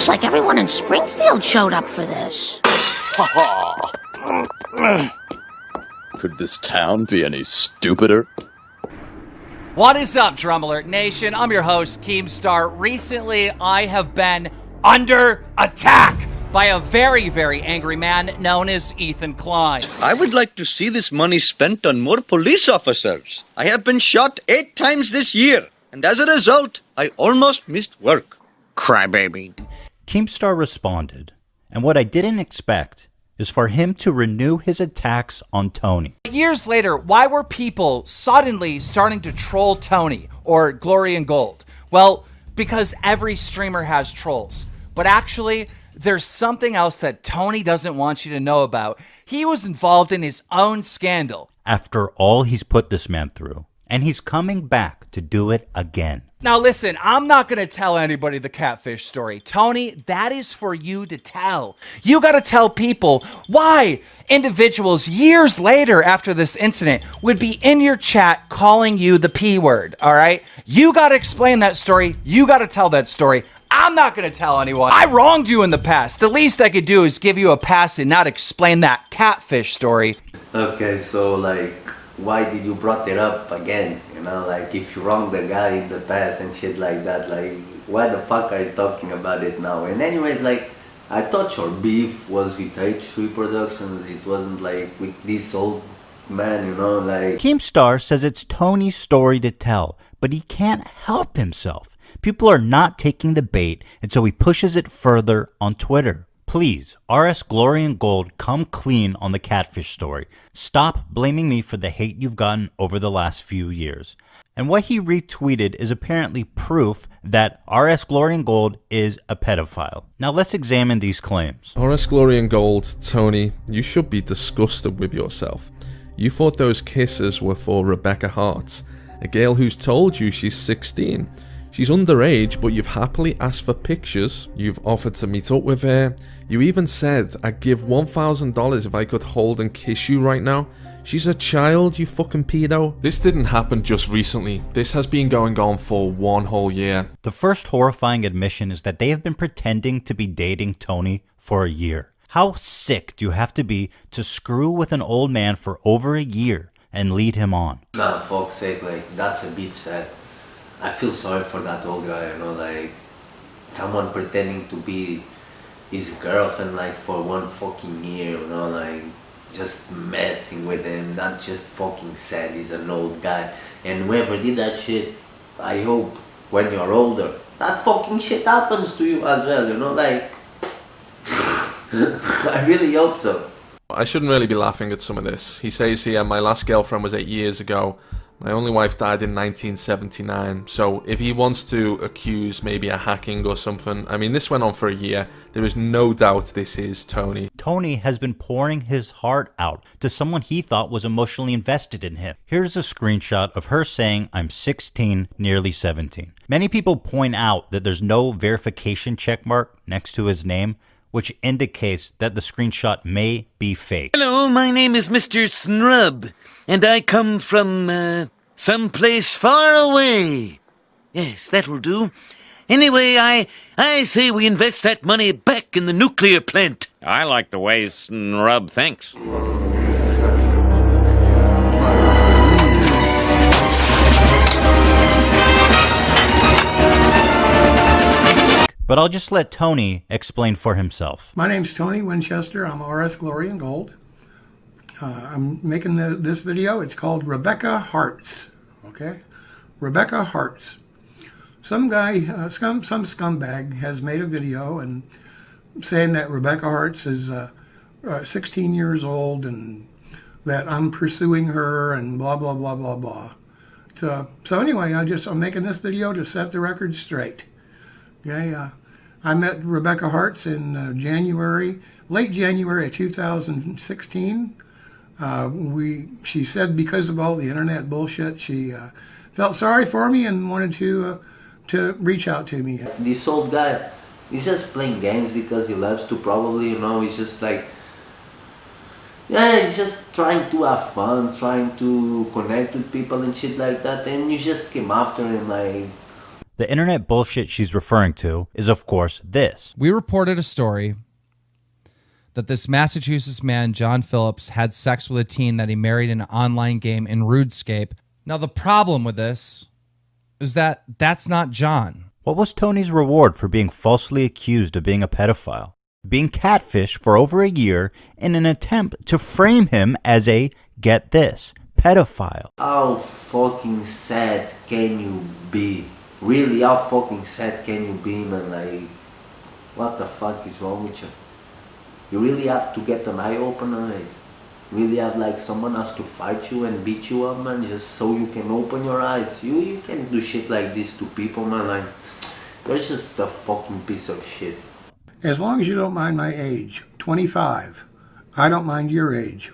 Looks like everyone in Springfield showed up for this. Could this town be any stupider? What is up, Drum Alert Nation? I'm your host, Keemstar. Recently, I have been under attack by a very, very angry man known as Ethan Klein. I would like to see this money spent on more police officers. I have been shot 8 times this year, and as a result, I almost missed work. Crybaby. Keemstar responded, and what I didn't expect is for him to renew his attacks on Tony. Years later, why were people suddenly starting to troll Tony or Glory and Gold? Well, because every streamer has trolls. But actually, there's something else that Tony doesn't want you to know about. He was involved in his own scandal. After all he's put this man through, and he's coming back to do it again. Now listen, I'm not going to tell anybody the catfish story. Tony, that is for you to tell. You got to tell people why individuals years later after this incident would be in your chat calling you the P word, all right? You got to explain that story. You got to tell that story. I'm not going to tell anyone. I wronged you in the past. The least I could do is give you a pass and not explain that catfish story. Okay, so why did you brought it up again? You know, if you wronged the guy in the past and shit like that, why the fuck are you talking about it now? And anyways, I thought your beef was with H3 Productions. It wasn't with this old man, you know, Keemstar says it's Tony's story to tell, but he can't help himself. People are not taking the bait, and so he pushes it further on Twitter. Please, RS Glory and Gold, come clean on the catfish story. Stop blaming me for the hate you've gotten over the last few years. And what he retweeted is apparently proof that RS Glory and Gold is a pedophile. Now let's examine these claims. RS Glory and Gold, Tony, you should be disgusted with yourself. You thought those kisses were for Rebecca Hart, a girl who's told you she's 16. She's underage, but you've happily asked for pictures. You've offered to meet up with her. You even said, I'd give $1,000 if I could hold and kiss you right now. She's a child, you fucking pedo. This didn't happen just recently. This has been going on for 1 whole year. The first horrifying admission is that they have been pretending to be dating Tony for a year. How sick do you have to be to screw with an old man for over a year and lead him on? nah, fuck's sake, that's a bit sad. I feel sorry for that old guy, you know, someone pretending to be his girlfriend for 1 fucking year, you know, just messing with him, not just fucking sad, he's an old guy. And whoever did that shit, I hope when you're older, that fucking shit happens to you as well, you know, I really hope so. I shouldn't really be laughing at some of this. He says here, my last girlfriend was 8 years ago. My only wife died in 1979, so if he wants to accuse maybe a hacking or something, I mean, this went on for a year. There is no doubt this is Tony. Tony has been pouring his heart out to someone he thought was emotionally invested in him. Here's a screenshot of her saying, I'm 16, nearly 17. Many people point out that there's no verification checkmark next to his name, which indicates that the screenshot may be fake. Hello, my name is Mr. Snrub, and I come from, someplace far away. Yes, that'll do. Anyway, I say we invest that money back in the nuclear plant. I like the way Snrub thinks. But I'll just let Tony explain for himself. My name's Tony Winchester. I'm RS Glory and Gold. I'm making this video. It's called Rebecca Hearts. Okay? Rebecca Hearts. Some guy, some scumbag has made a video and saying that Rebecca Hearts is 16 years old and that I'm pursuing her and blah, blah, blah, blah, blah. So anyway, I'm making this video to set the record straight. Okay, I met Rebecca Hearts in late January of 2016. She said because of all the internet bullshit, she felt sorry for me and wanted to reach out to me. This old guy, he's just playing games because he loves to, probably, you know, he's just yeah, he's just trying to have fun, trying to connect with people and shit like that, and you just came after him The internet bullshit she's referring to is, of course, this. We reported a story that this Massachusetts man, John Phillips, had sex with a teen that he married in an online game in RudeScape. Now, the problem with this is that that's not John. What was Tony's reward for being falsely accused of being a pedophile? Being catfished for over a year in an attempt to frame him as a, get this, pedophile. How fucking sad can you be? Really, how fucking sad can you be, man? Like, what the fuck is wrong with you? You really have to get an eye opener, like, really have like someone has to fight you and beat you up, man, just so you can open your eyes. You can't do shit like this to people, man. Like, you're just a fucking piece of shit. As long as you don't mind my age, 25, I don't mind your age.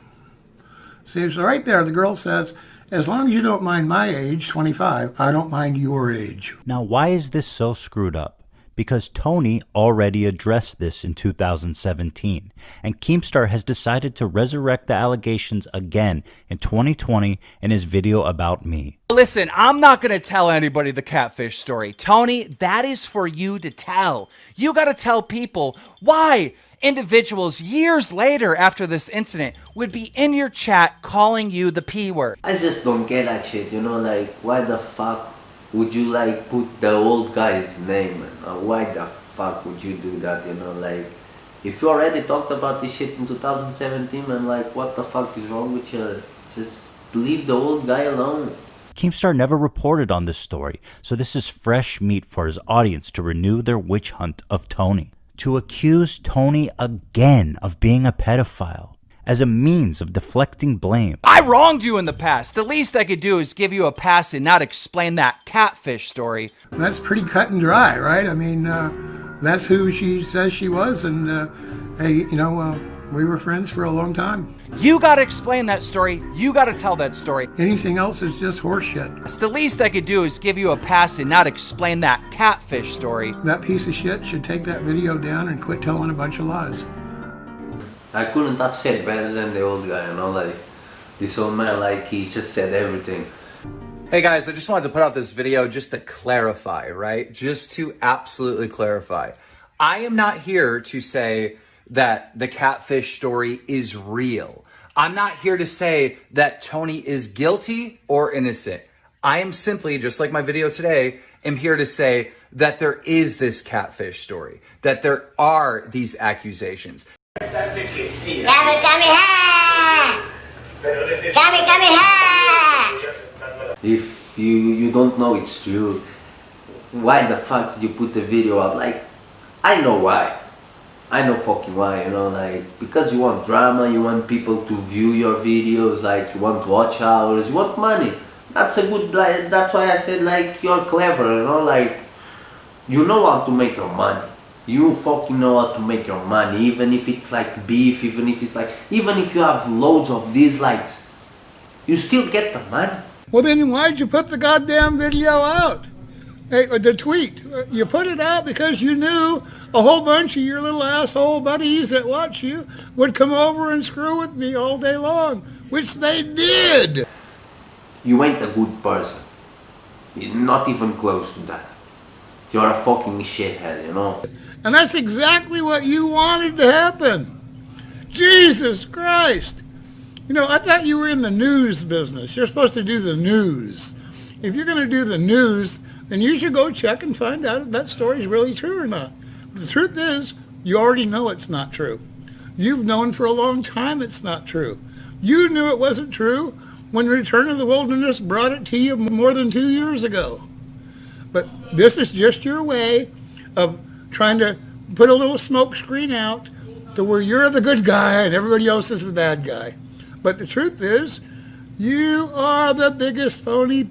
See, it's right there. The girl says, as long as you don't mind my age, 25, I don't mind your age. Now, why is this so screwed up? Because Tony already addressed this in 2017, and Keemstar has decided to resurrect the allegations again in 2020 in his video about me. Listen, I'm not going to tell anybody the catfish story. Tony, that is for you to tell. You got to tell people why individuals years later after this incident would be in your chat calling you the P word. I just don't get that shit, you know, like, why the fuck would you like put the old guy's name? Why the fuck would you do that, you know, like, if you already talked about this shit in 2017, man, like, what the fuck is wrong with you? Just leave the old guy alone. Keemstar never reported on this story, so this is fresh meat for his audience to renew their witch hunt of Tony. To accuse Tony again of being a pedophile as a means of deflecting blame. I wronged you in the past. The least I could do is give you a pass and not explain that catfish story. That's pretty cut and dry, right? I mean, that's who she says she was, and hey, you know, we were friends for a long time. You gotta explain that story. You gotta tell that story. Anything else is just horseshit. The least I could do is give you a pass and not explain that catfish story. That piece of shit should take that video down and quit telling a bunch of lies. I couldn't have said better than the old guy, you know, like, this old man, like, he just said everything. Hey guys, I just wanted to put out this video just to clarify, right? Just to absolutely clarify. I am not here to say that the catfish story is real. I'm not here to say that Tony is guilty or innocent. I am simply, just like my video today, am here to say that there is this catfish story, that there are these accusations. If you don't know it's true, why the fuck did you put the video up? Like, I know why. I know fucking why, you know, like, because you want drama, you want people to view your videos, like, you want watch hours, you want money. That's a good, like, that's why I said, like, you're clever, you know, like, you know how to make your money. You fucking know how to make your money, even if it's like beef, even if it's like, even if you have loads of dislikes, you still get the money. Well, then why'd you put the goddamn video out? Hey, the tweet. You put it out because you knew a whole bunch of your little asshole buddies that watch you would come over and screw with me all day long, which they did. You ain't a good person. You're not even close to that. You're a fucking shithead, you know? And that's exactly what you wanted to happen. Jesus Christ. You know, I thought you were in the news business. You're supposed to do the news. If you're going to do the news, then you should go check and find out if that story is really true or not. The truth is, you already know it's not true. You've known for a long time it's not true. You knew it wasn't true when Return of the Wilderness brought it to you more than 2 years ago. But this is just your way of trying to put a little smoke screen out to where you're the good guy and everybody else is the bad guy. But the truth is, you are the biggest phony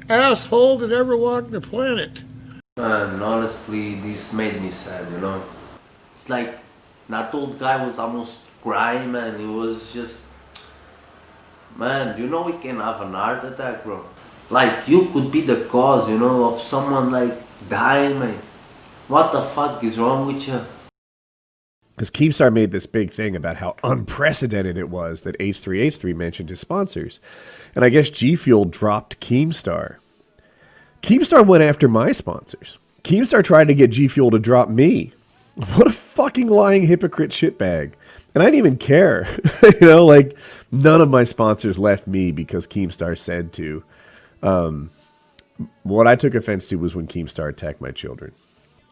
asshole that ever walked the planet. And honestly, this made me sad, you know? It's like, that old guy was almost crying, man. He was just, man, you know we can have an heart attack, bro. Like, you could be the cause, you know, of someone, like, dying, man. What the fuck is wrong with you? Because Keemstar made this big thing about how unprecedented it was that h3h3 mentioned his sponsors. And I guess G Fuel dropped Keemstar. Keemstar went after my sponsors. Keemstar tried to get G Fuel to drop me. What a fucking lying hypocrite shitbag. And I didn't even care. Like none of my sponsors left me because Keemstar said to. What I took offense to was when Keemstar attacked my children.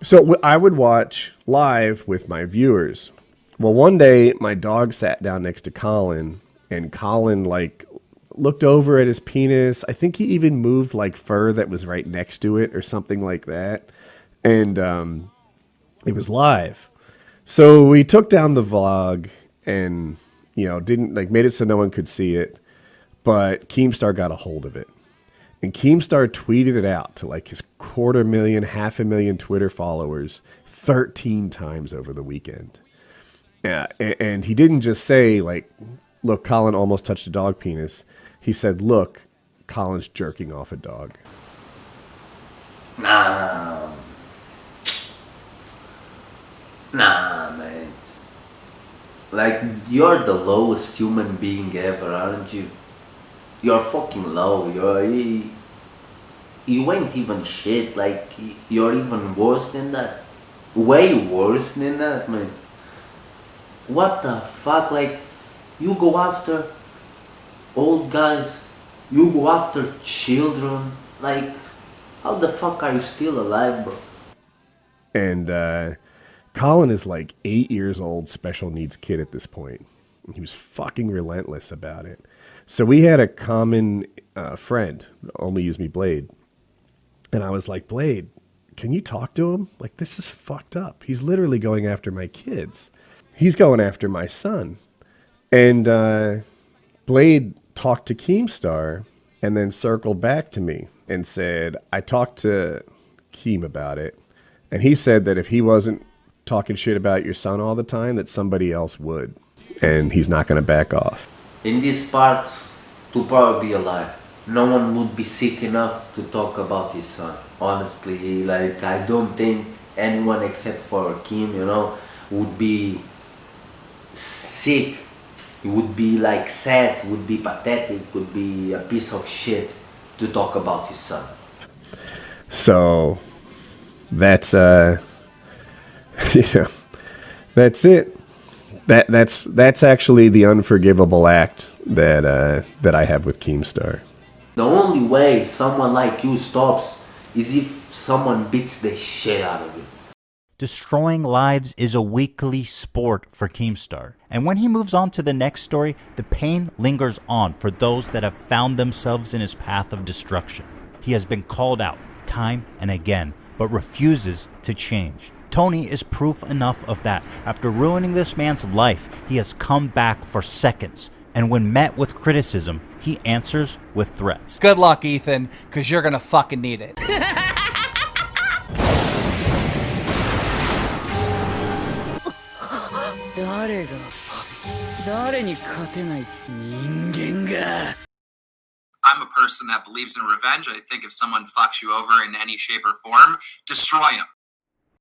So I would watch live with my viewers. Well, one day my dog sat down next to Colin, and Colin looked over at his penis. I think he even moved fur that was right next to it or something like that. And it was live. So we took down the vlog and, didn't made it so no one could see it. But Keemstar got a hold of it. And Keemstar tweeted it out to his 250,000, 500,000 Twitter followers 13 times over the weekend. Yeah, and he didn't just say, look, Colin almost touched a dog penis. He said, look, Colin's jerking off a dog. Nah, man. You're the lowest human being ever, aren't you? You're fucking low. You ain't even shit. You're even worse than that. Way worse than that, man. What the fuck? You go after old guys. You go after children. How the fuck are you still alive, bro? And Colin is 8 years old, special needs kid at this point. He was fucking relentless about it. So we had a common friend, only use me, Blade. And I was like, Blade, can you talk to him? This is fucked up. He's literally going after my kids. He's going after my son. And Blade talked to Keemstar and then circled back to me and said, I talked to Keem about it. And he said that if he wasn't talking shit about your son all the time, that somebody else would. And he's not going to back off. In these parts, to probably be alive, no one would be sick enough to talk about his son. Honestly, I don't think anyone except for Kim, would be sick. It would be sad, would be pathetic, would be a piece of shit to talk about his son. So that's that's it. That's actually the unforgivable act that I have with Keemstar. The only way someone like you stops is if someone beats the shit out of you. Destroying lives is a weekly sport for Keemstar. And when he moves on to the next story, the pain lingers on for those that have found themselves in his path of destruction. He has been called out time and again, but refuses to change. Tony is proof enough of that. After ruining this man's life, he has come back for seconds. And when met with criticism, he answers with threats. Good luck, Ethan, because you're going to fucking need it. 誰に勝てない人間が I'm a person that believes in revenge. I think if someone fucks you over in any shape or form, destroy him.